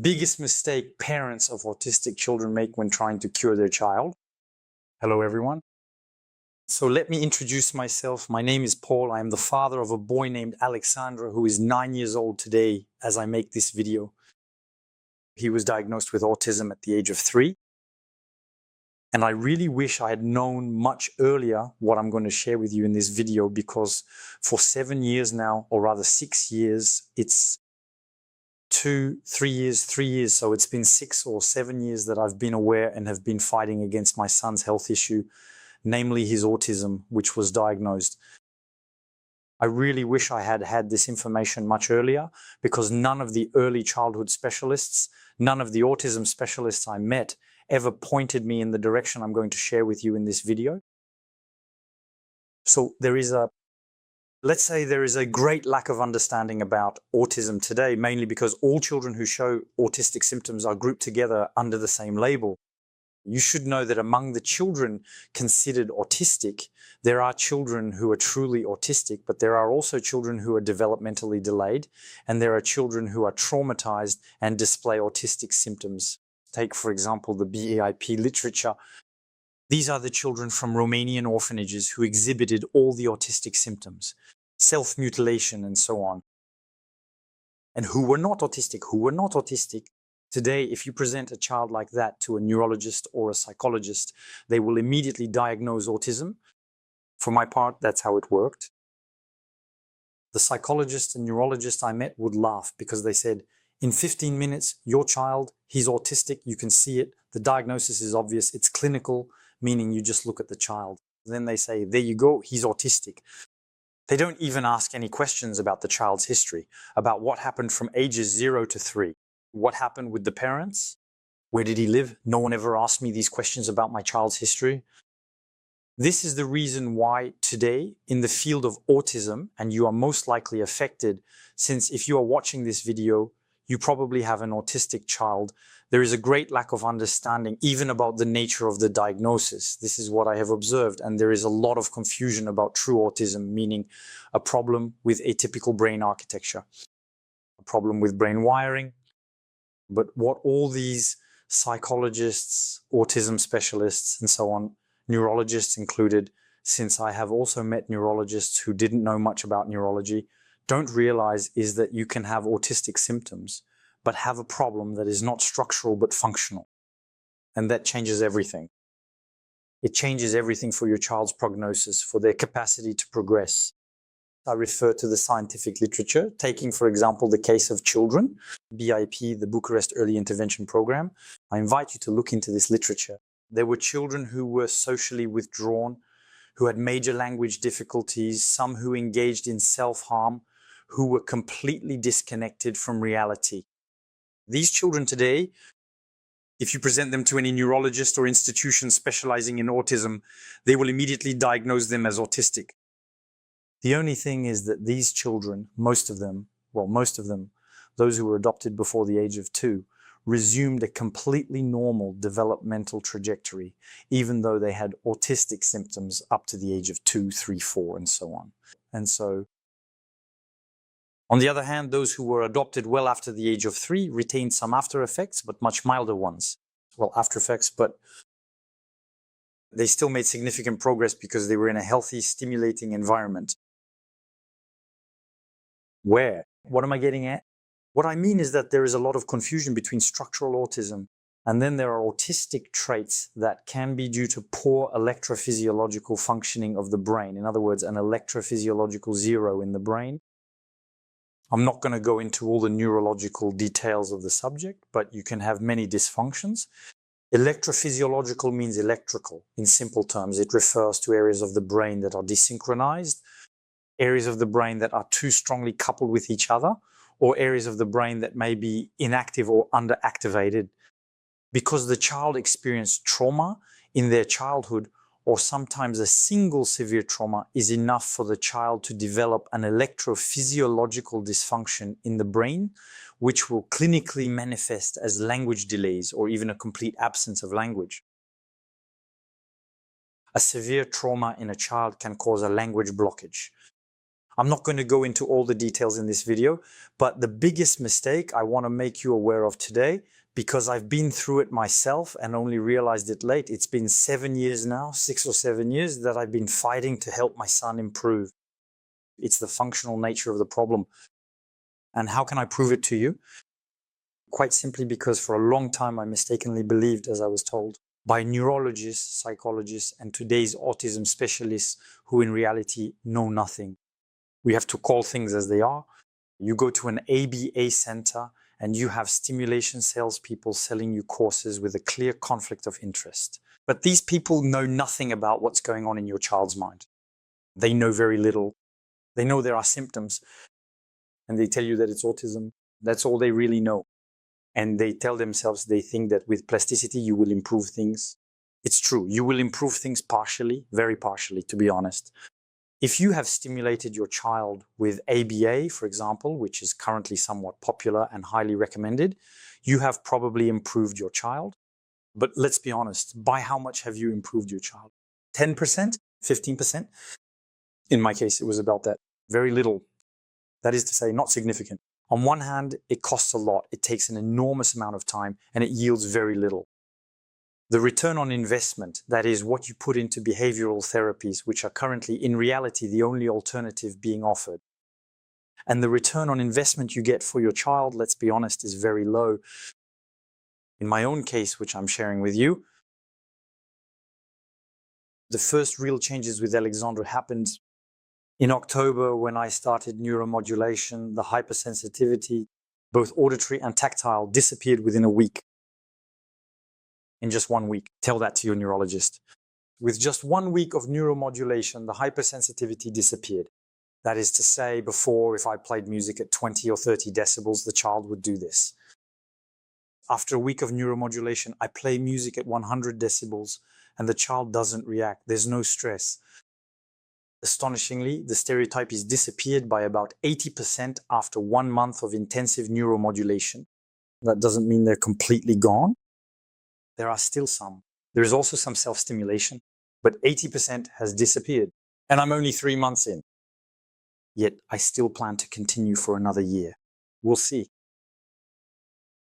biggest mistake parents of autistic children make when trying to cure their child. Hello, everyone. So let me introduce myself. My name is Paul. I am the father of a boy named Alexandre, who is 9 years old today as I make this video. He was diagnosed with autism at the age of 3. And I really wish I had known much earlier what I'm going to share with you in this video, because for 7 years now, or rather 6 years, it's 3 years. So it's been 6 or 7 years that I've been aware and have been fighting against my son's health issue, namely his autism, which was diagnosed. I really wish I had had this information much earlier, because none of the early childhood specialists, none of the autism specialists I met ever pointed me in the direction I'm going to share with you in this video. So let's say there is a great lack of understanding about autism today, mainly because all children who show autistic symptoms are grouped together under the same label. You should know that among the children considered autistic, there are children who are truly autistic, but there are also children who are developmentally delayed, and there are children who are traumatized and display autistic symptoms. Take, for example, the BIP literature. These are the children from Romanian orphanages who exhibited all the autistic symptoms, self-mutilation and so on. And who were not autistic. Today, if you present a child like that to a neurologist or a psychologist, they will immediately diagnose autism. For my part, that's how it worked. The psychologist and neurologist I met would laugh, because they said, in 15 minutes, your child, he's autistic, you can see it, the diagnosis is obvious, it's clinical, meaning you just look at the child. Then they say, there you go, he's autistic. They don't even ask any questions about the child's history, about what happened from ages 0 to 3. What happened with the parents? Where did he live? No one ever asked me these questions about my child's history. This is the reason why today in the field of autism, and you are most likely affected, since if you are watching this video, you probably have an autistic child, there is a great lack of understanding even about the nature of the diagnosis. This is what I have observed, and there is a lot of confusion about true autism, meaning a problem with atypical brain architecture, a problem with brain wiring. But what all these psychologists, autism specialists, and so on, neurologists included, since I have also met neurologists who didn't know much about neurology, don't realize is that you can have autistic symptoms, but have a problem that is not structural but functional. And that changes everything. It changes everything for your child's prognosis, for their capacity to progress. I refer to the scientific literature, taking, for example, the case of children, BIP, the Bucharest Early Intervention Program. I invite you to look into this literature. There were children who were socially withdrawn, who had major language difficulties, some who engaged in self-harm, who were completely disconnected from reality. These children today, if you present them to any neurologist or institution specializing in autism, they will immediately diagnose them as autistic. The only thing is that these children, most of them, those who were adopted before the age of 2, resumed a completely normal developmental trajectory, even though they had autistic symptoms up to the age of 2, 3, 4, and so on. And so, on the other hand, those who were adopted well after the age of 3 retained some after effects, but much milder ones. Well, after effects, but they still made significant progress because they were in a healthy, stimulating environment. Where? What am I getting at? What I mean is that there is a lot of confusion between structural autism, and then there are autistic traits that can be due to poor electrophysiological functioning of the brain. In other words, an electrophysiological 0 in the brain. I'm not going to go into all the neurological details of the subject, but you can have many dysfunctions. Electrophysiological means electrical. In simple terms, it refers to areas of the brain that are desynchronized, areas of the brain that are too strongly coupled with each other, or areas of the brain that may be inactive or underactivated. Because the child experienced trauma in their childhood, or sometimes a single severe trauma is enough for the child to develop an electrophysiological dysfunction in the brain, which will clinically manifest as language delays or even a complete absence of language. A severe trauma in a child can cause a language blockage. I'm not going to go into all the details in this video, but the biggest mistake I want to make you aware of today, because I've been through it myself and only realized it late. It's been 7 years now, 6 or 7 years that I've been fighting to help my son improve. It's the functional nature of the problem. And how can I prove it to you? Quite simply because for a long time I mistakenly believed, as I was told, by neurologists, psychologists, and today's autism specialists who in reality know nothing. We have to call things as they are. You go to an ABA center and you have stimulation salespeople selling you courses with a clear conflict of interest. But these people know nothing about what's going on in your child's mind. They know very little. They know there are symptoms and they tell you that it's autism. That's all they really know. And they tell themselves they think that with plasticity you will improve things. It's true, you will improve things partially, very partially, to be honest. If you have stimulated your child with ABA, for example, which is currently somewhat popular and highly recommended, you have probably improved your child. But let's be honest, by how much have you improved your child? 10%? 15%? In my case, it was about that. Very little. That is to say, not significant. On one hand, it costs a lot. It takes an enormous amount of time and it yields very little. The return on investment, that is what you put into behavioral therapies, which are currently in reality the only alternative being offered. And the return on investment you get for your child, let's be honest, is very low. In my own case, which I'm sharing with you, the first real changes with Alexandre happened in October when I started neuromodulation. The hypersensitivity, both auditory and tactile, disappeared within a week. In just 1 week. Tell that to your neurologist. With just 1 week of neuromodulation, the hypersensitivity disappeared. That is to say, before, if I played music at 20 or 30 decibels, the child would do this. After a week of neuromodulation, I play music at 100 decibels and the child doesn't react. There's no stress. Astonishingly, the stereotype is disappeared by about 80% after 1 month of intensive neuromodulation. That doesn't mean they're completely gone. There are still some. There is also some self-stimulation, but 80% has disappeared. And I'm only 3 months in. Yet I still plan to continue for another year. We'll see.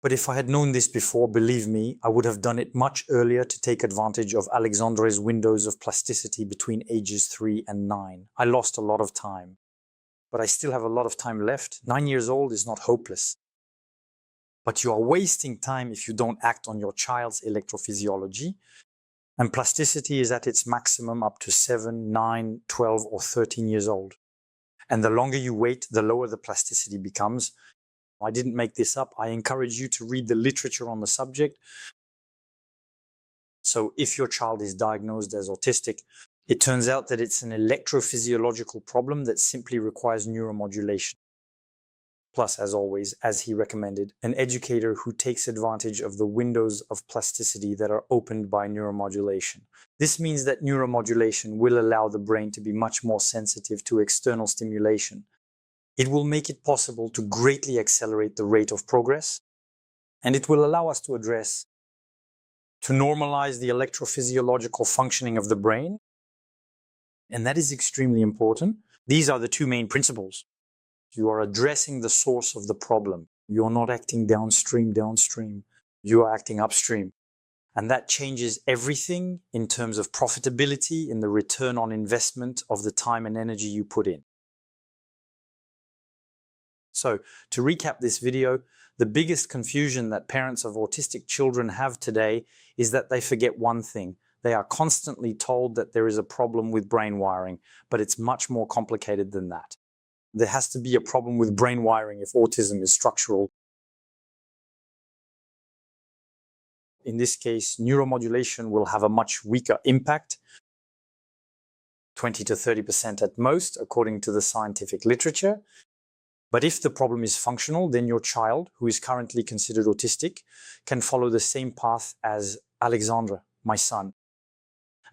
But if I had known this before, believe me, I would have done it much earlier to take advantage of Alexandre's windows of plasticity between ages 3 and 9. I lost a lot of time, but I still have a lot of time left. 9 years old is not hopeless. But you are wasting time if you don't act on your child's electrophysiology. And plasticity is at its maximum up to 7, 9, 12, or 13 years old. And the longer you wait, the lower the plasticity becomes. I didn't make this up. I encourage you to read the literature on the subject. So if your child is diagnosed as autistic, it turns out that it's an electrophysiological problem that simply requires neuromodulation. Plus, as always, as he recommended, an educator who takes advantage of the windows of plasticity that are opened by neuromodulation. This means that neuromodulation will allow the brain to be much more sensitive to external stimulation. It will make it possible to greatly accelerate the rate of progress, and it will allow us to normalize the electrophysiological functioning of the brain. And that is extremely important. These are the two main principles. You are addressing the source of the problem. You're not acting downstream. You are acting upstream. And that changes everything in terms of profitability, in the return on investment of the time and energy you put in. So, to recap this video, the biggest confusion that parents of autistic children have today is that they forget one thing. They are constantly told that there is a problem with brain wiring, but it's much more complicated than that. There has to be a problem with brain wiring if autism is structural. In this case, neuromodulation will have a much weaker impact, 20 to 30% at most, according to the scientific literature. But if the problem is functional, then your child, who is currently considered autistic, can follow the same path as Alexandre, my son.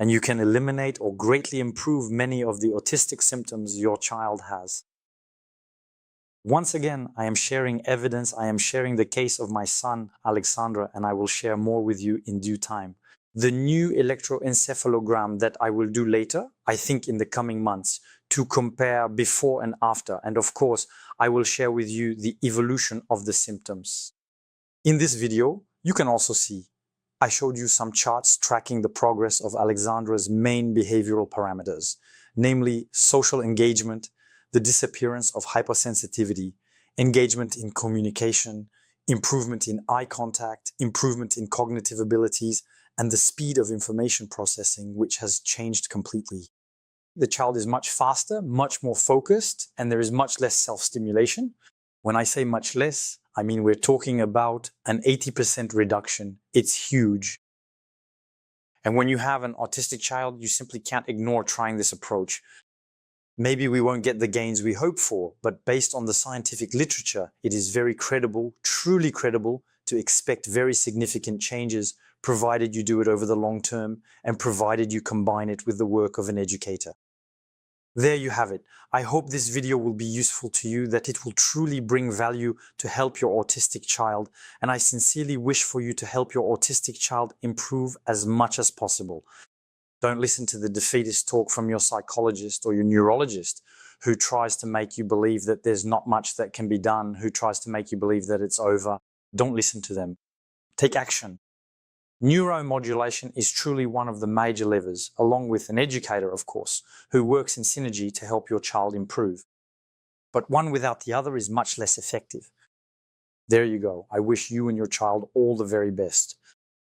And you can eliminate or greatly improve many of the autistic symptoms your child has. Once again, I am sharing evidence. I am sharing the case of my son, Alexandre, and I will share more with you in due time. The new electroencephalogram that I will do later, I think in the coming months, to compare before and after. And of course, I will share with you the evolution of the symptoms. In this video, you can also see I showed you some charts tracking the progress of Alexandre's main behavioral parameters, namely social engagement, the disappearance of hypersensitivity, engagement in communication, improvement in eye contact, improvement in cognitive abilities, and the speed of information processing, which has changed completely. The child is much faster, much more focused, and there is much less self-stimulation. When I say much less, I mean we're talking about an 80% reduction. It's huge. And when you have an autistic child, you simply can't ignore trying this approach. Maybe we won't get the gains we hope for, but based on the scientific literature, it is very credible, truly credible, to expect very significant changes, provided you do it over the long term and provided you combine it with the work of an educator. There you have it. I hope this video will be useful to you, that it will truly bring value to help your autistic child, and I sincerely wish for you to help your autistic child improve as much as possible. Don't listen to the defeatist talk from your psychologist or your neurologist who tries to make you believe that there's not much that can be done, who tries to make you believe that it's over. Don't listen to them. Take action. Neuromodulation is truly one of the major levers, along with an educator, of course, who works in synergy to help your child improve. But one without the other is much less effective. There you go. I wish you and your child all the very best.